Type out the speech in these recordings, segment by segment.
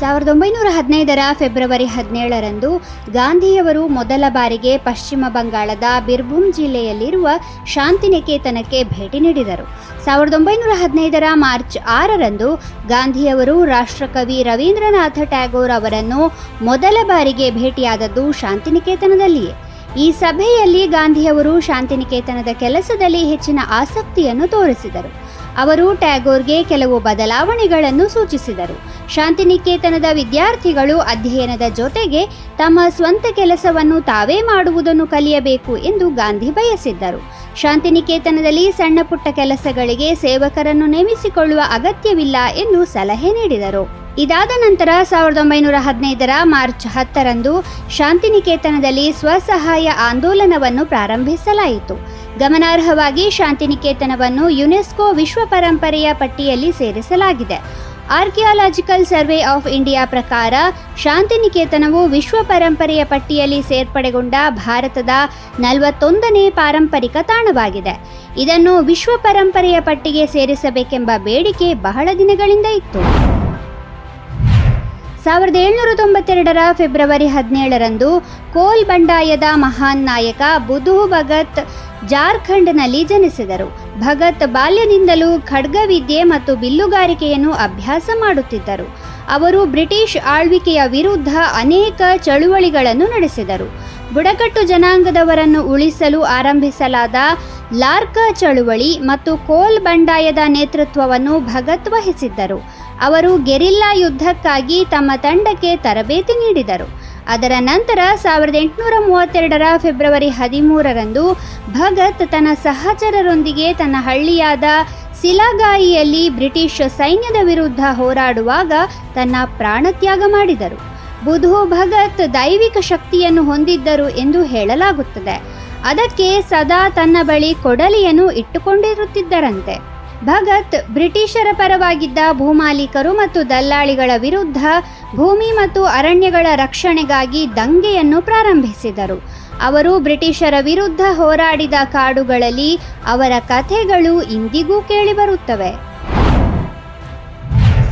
1915ರ February 17ರಂದು ಗಾಂಧಿಯವರು ಮೊದಲ ಬಾರಿಗೆ ಪಶ್ಚಿಮ ಬಂಗಾಳದ ಬಿರ್ಭೂಮ್ ಜಿಲ್ಲೆಯಲ್ಲಿರುವ ಶಾಂತಿನಿಕೇತನಕ್ಕೆ ಭೇಟಿ ನೀಡಿದರು. 1915ರ ಮಾರ್ಚ್ 6ರಂದು ಗಾಂಧಿಯವರು ರಾಷ್ಟ್ರಕವಿ ರವೀಂದ್ರನಾಥ ಟ್ಯಾಗೋರ್ ಅವರನ್ನು ಮೊದಲ ಬಾರಿಗೆ ಭೇಟಿಯಾದದ್ದು ಶಾಂತಿನಿಕೇತನದಲ್ಲಿಯೇ. ಈ ಸಭೆಯಲ್ಲಿ ಗಾಂಧಿಯವರು ಶಾಂತಿನಿಕೇತನದ ಕೆಲಸದಲ್ಲಿ ಹೆಚ್ಚಿನ ಆಸಕ್ತಿಯನ್ನು ತೋರಿಸಿದರು. ಅವರು ಟ್ಯಾಗೋರ್ಗೆ ಕೆಲವು ಬದಲಾವಣೆಗಳನ್ನು ಸೂಚಿಸಿದರು. ಶಾಂತಿನಿಕೇತನದ ವಿದ್ಯಾರ್ಥಿಗಳು ಅಧ್ಯಯನದ ಜೊತೆಗೆ ತಮ್ಮ ಸ್ವಂತ ಕೆಲಸವನ್ನು ತಾವೇ ಮಾಡುವುದನ್ನು ಕಲಿಯಬೇಕು ಎಂದು ಗಾಂಧಿ ಬಯಸಿದ್ದರು. ಶಾಂತಿನಿಕೇತನದಲ್ಲಿ ಸಣ್ಣ ಪುಟ್ಟ ಕೆಲಸಗಳಿಗೆ ಸೇವಕರನ್ನು ನೇಮಿಸಿಕೊಳ್ಳುವ ಅಗತ್ಯವಿಲ್ಲ ಎಂದು ಸಲಹೆ ನೀಡಿದರು. ಇದಾದ ನಂತರ 1915ರ ಮಾರ್ಚ್ 10ರಂದು ಶಾಂತಿನಿಕೇತನದಲ್ಲಿ ಸ್ವಸಹಾಯ ಆಂದೋಲನವನ್ನು ಪ್ರಾರಂಭಿಸಲಾಯಿತು. ಗಮನಾರ್ಹವಾಗಿ ಶಾಂತಿನಿಕೇತನವನ್ನು ಯುನೆಸ್ಕೋ ವಿಶ್ವ ಪರಂಪರೆಯ ಪಟ್ಟಿಯಲ್ಲಿ ಸೇರಿಸಲಾಗಿದೆ. ಆರ್ಕಿಯಾಲಜಿಕಲ್ ಸರ್ವೆ ಆಫ್ ಇಂಡಿಯಾ ಪ್ರಕಾರ ಶಾಂತಿನಿಕೇತನವು ವಿಶ್ವ ಪರಂಪರೆಯ ಪಟ್ಟಿಯಲ್ಲಿ ಸೇರ್ಪಡೆಗೊಂಡ ಭಾರತದ 41ನೇ ಪಾರಂಪರಿಕ ತಾಣವಾಗಿದೆ. ಇದನ್ನು ವಿಶ್ವ ಪರಂಪರೆಯ ಪಟ್ಟಿಗೆ ಸೇರಿಸಬೇಕೆಂಬ ಬೇಡಿಕೆ ಬಹಳ ದಿನಗಳಿಂದ ಇತ್ತು. 1792ರ ಫೆಬ್ರವರಿ 17ರಂದು ಕೋಲ್ ಬಂಡಾಯದ ಮಹಾನ್ ನಾಯಕ ಬುಧು ಭಗತ್ ಜಾರ್ಖಂಡ್ನಲ್ಲಿ ಜನಿಸಿದರು. ಭಗತ್ ಬಾಲ್ಯದಿಂದಲೂ ಖಡ್ಗವಿದ್ಯೆ ಮತ್ತು ಬಿಲ್ಲುಗಾರಿಕೆಯನ್ನು ಅಭ್ಯಾಸ ಮಾಡುತ್ತಿದ್ದರು. ಅವರು ಬ್ರಿಟಿಷ್ ಆಳ್ವಿಕೆಯ ವಿರುದ್ಧ ಅನೇಕ ಚಳುವಳಿಗಳನ್ನು ನಡೆಸಿದರು. ಬುಡಕಟ್ಟು ಜನಾಂಗದವರನ್ನು ಉಳಿಸಲು ಆರಂಭಿಸಲಾದ ಲಾರ್ಕಾ ಚಳುವಳಿ ಮತ್ತು ಕೋಲ್ ಬಂಡಾಯದ ನೇತೃತ್ವವನ್ನು ಭಗತ್ ವಹಿಸಿದ್ದರು. ಅವರು ಗೆರಿಲ್ಲಾ ಯುದ್ಧಕ್ಕಾಗಿ ತಮ್ಮ ತಂಡಕ್ಕೆ ತರಬೇತಿ ನೀಡಿದರು. ಅದರ ನಂತರ 1832ರ ಫೆಬ್ರವರಿ 13ರಂದು ಭಗತ್ ತನ್ನ ಸಹಚರರೊಂದಿಗೆ ತನ್ನ ಹಳ್ಳಿಯಾದ ಸಿಲಾಗಾಯಿಯಲ್ಲಿ ಬ್ರಿಟಿಷ್ ಸೈನ್ಯದ ವಿರುದ್ಧ ಹೋರಾಡುವಾಗ ತನ್ನ ಪ್ರಾಣತ್ಯಾಗ ಮಾಡಿದರು. ಬುಧು ಭಗತ್ ದೈವಿಕ ಶಕ್ತಿಯನ್ನು ಹೊಂದಿದ್ದರು ಎಂದು ಹೇಳಲಾಗುತ್ತದೆ. ಅದಕ್ಕೆ ಸದಾ ತನ್ನ ಬಳಿ ಕೊಡಲಿಯನ್ನು ಇಟ್ಟುಕೊಂಡಿರುತ್ತಿದ್ದರಂತೆ. ಭಗತ್ ಬ್ರಿಟಿಷರ ಪರವಾಗಿದ್ದ ಭೂಮಾಲೀಕರು ಮತ್ತು ದಲ್ಲಾಳಿಗಳ ವಿರುದ್ಧ ಭೂಮಿ ಮತ್ತು ಅರಣ್ಯಗಳ ರಕ್ಷಣೆಗಾಗಿ ದಂಗೆಯನ್ನು ಪ್ರಾರಂಭಿಸಿದರು. ಅವರು ಬ್ರಿಟಿಷರ ವಿರುದ್ಧ ಹೋರಾಡಿದ ಕಾಡುಗಳಲ್ಲಿ ಅವರ ಕಥೆಗಳು ಇಂದಿಗೂ ಕೇಳಿಬರುತ್ತವೆ.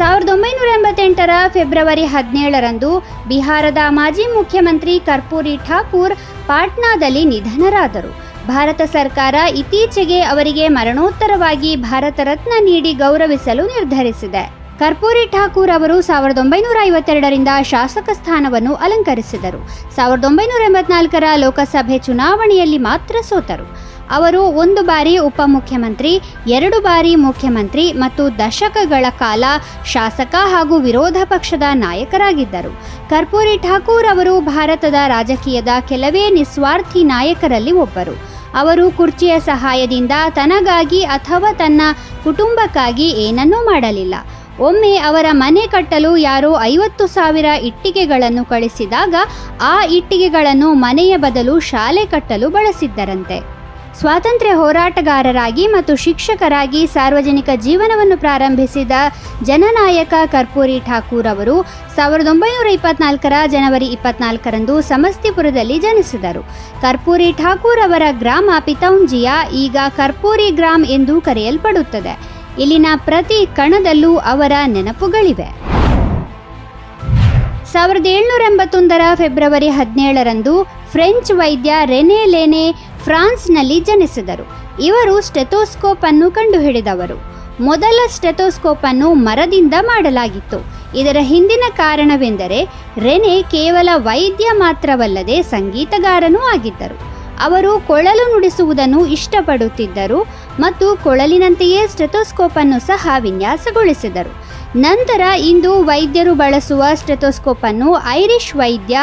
1988ರ ಫೆಬ್ರವರಿ 17ರಂದು ಬಿಹಾರದ ಮಾಜಿ ಮುಖ್ಯಮಂತ್ರಿ ಕರ್ಪೂರಿ ಠಾಕೂರ್ ಪಾಟ್ನಾದಲ್ಲಿ ನಿಧನರಾದರು. ಭಾರತ ಸರ್ಕಾರ ಇತ್ತೀಚೆಗೆ ಅವರಿಗೆ ಮರಣೋತ್ತರವಾಗಿ ಭಾರತ ರತ್ನ ನೀಡಿ ಗೌರವಿಸಲು ನಿರ್ಧರಿಸಿದೆ. ಕರ್ಪೂರಿ ಠಾಕೂರ್ ಅವರು 1952ರಿಂದ ಶಾಸಕ ಸ್ಥಾನವನ್ನು ಅಲಂಕರಿಸಿದರು. 1984ರ ಲೋಕಸಭೆ ಚುನಾವಣೆಯಲ್ಲಿ ಮಾತ್ರ ಸೋತರು. ಅವರು 1 ಬಾರಿ ಉಪಮುಖ್ಯಮಂತ್ರಿ, 2 ಬಾರಿ ಮುಖ್ಯಮಂತ್ರಿ ಮತ್ತು ದಶಕಗಳ ಕಾಲ ಶಾಸಕ ಹಾಗೂ ವಿರೋಧ ಪಕ್ಷದ ನಾಯಕರಾಗಿದ್ದರು. ಕರ್ಪೂರಿ ಠಾಕೂರ್ ಅವರು ಭಾರತದ ರಾಜಕೀಯದ ಕೆಲವೇ ನಿಸ್ವಾರ್ಥಿ ನಾಯಕರಲ್ಲಿ ಒಬ್ಬರು. ಅವರು ಕುರ್ಚಿಯ ಸಹಾಯದಿಂದ ತನಗಾಗಿ ಅಥವಾ ತನ್ನ ಕುಟುಂಬಕ್ಕಾಗಿ ಏನನ್ನೂ ಮಾಡಲಿಲ್ಲ. ಒಮ್ಮೆ ಅವರ ಮನೆ ಕಟ್ಟಲು ಯಾರೋ 50,000 ಇಟ್ಟಿಗೆಗಳನ್ನು ಕಳಿಸಿದಾಗ ಆ ಇಟ್ಟಿಗೆಗಳನ್ನು ಮನೆಯ ಬದಲು ಶಾಲೆ ಕಟ್ಟಲು ಬಳಸಿದ್ದರಂತೆ. ಸ್ವಾತಂತ್ರ್ಯ ಹೋರಾಟಗಾರರಾಗಿ ಮತ್ತು ಶಿಕ್ಷಕರಾಗಿ ಸಾರ್ವಜನಿಕ ಜೀವನವನ್ನು ಪ್ರಾರಂಭಿಸಿದ ಜನನಾಯಕ ಕರ್ಪೂರಿ ಠಾಕೂರ್ ಅವರು 1924ರ ಜನವರಿ 24ರಂದು ಸಮಸ್ತಿಪುರದಲ್ಲಿ ಜನಿಸಿದರು. ಕರ್ಪೂರಿ ಠಾಕೂರ್ ಅವರ ಗ್ರಾಮ ಪಿತೌಂಜಿಯಾ ಈಗ ಕರ್ಪೂರಿ ಗ್ರಾಮ್ ಎಂದು ಕರೆಯಲ್ಪಡುತ್ತದೆ. ಇಲ್ಲಿನ ಪ್ರತಿ ಕಣದಲ್ಲೂ ಅವರ ನೆನಪುಗಳಿವೆ. 1781ರ ಫೆಬ್ರವರಿ 17ರಂದು ಫ್ರೆಂಚ್ ವೈದ್ಯ ರೆನೆ ಲೇನೆ ಫ್ರಾನ್ಸ್ನಲ್ಲಿ ಜನಿಸಿದರು. ಇವರು ಸ್ಟೆಥೋಸ್ಕೋಪ್ ಅನ್ನು ಕಂಡುಹಿಡಿದವರು. ಮೊದಲ ಸ್ಟೆಥೋಸ್ಕೋಪ್ ಅನ್ನು ಮರದಿಂದ ಮಾಡಲಾಗಿತ್ತು. ಇದರ ಹಿಂದಿನ ಕಾರಣವೆಂದರೆ ರೆನೆ ಕೇವಲ ವೈದ್ಯ ಮಾತ್ರವಲ್ಲದೆ ಸಂಗೀತಗಾರನೂ ಆಗಿದ್ದರು. ಅವರು ಕೊಳಲು ನುಡಿಸುವುದನ್ನು ಇಷ್ಟಪಡುತ್ತಿದ್ದರು ಮತ್ತು ಕೊಳಲಿನಂತೆಯೇ ಸ್ಟೆಥೋಸ್ಕೋಪ್ ಅನ್ನು ಸಹ ವಿನ್ಯಾಸಗೊಳಿಸಿದರು. ನಂತರ ಇಂದು ವೈದ್ಯರು ಬಳಸುವ ಸ್ಟೆಥೋಸ್ಕೋಪ್ ಅನ್ನು ಐರಿಷ್ ವೈದ್ಯ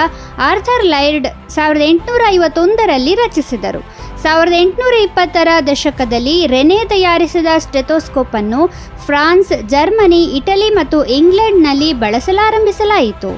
ಆರ್ಥರ್ ಲೈರ್ಡ್ 1851ರಲ್ಲಿ ರಚಿಸಿದರು. 1820ರ ದಶಕದಲ್ಲಿ ರೆನೆ ತಯಾರಿಸಿದ ಸ್ಟೆಥೋಸ್ಕೋಪ್ ಅನ್ನು ಫ್ರಾನ್ಸ್, ಜರ್ಮನಿ, ಇಟಲಿ ಮತ್ತು ಇಂಗ್ಲೆಂಡ್ನಲ್ಲಿ ಬಳಸಲಾರಂಭಿಸಲಾಯಿತು.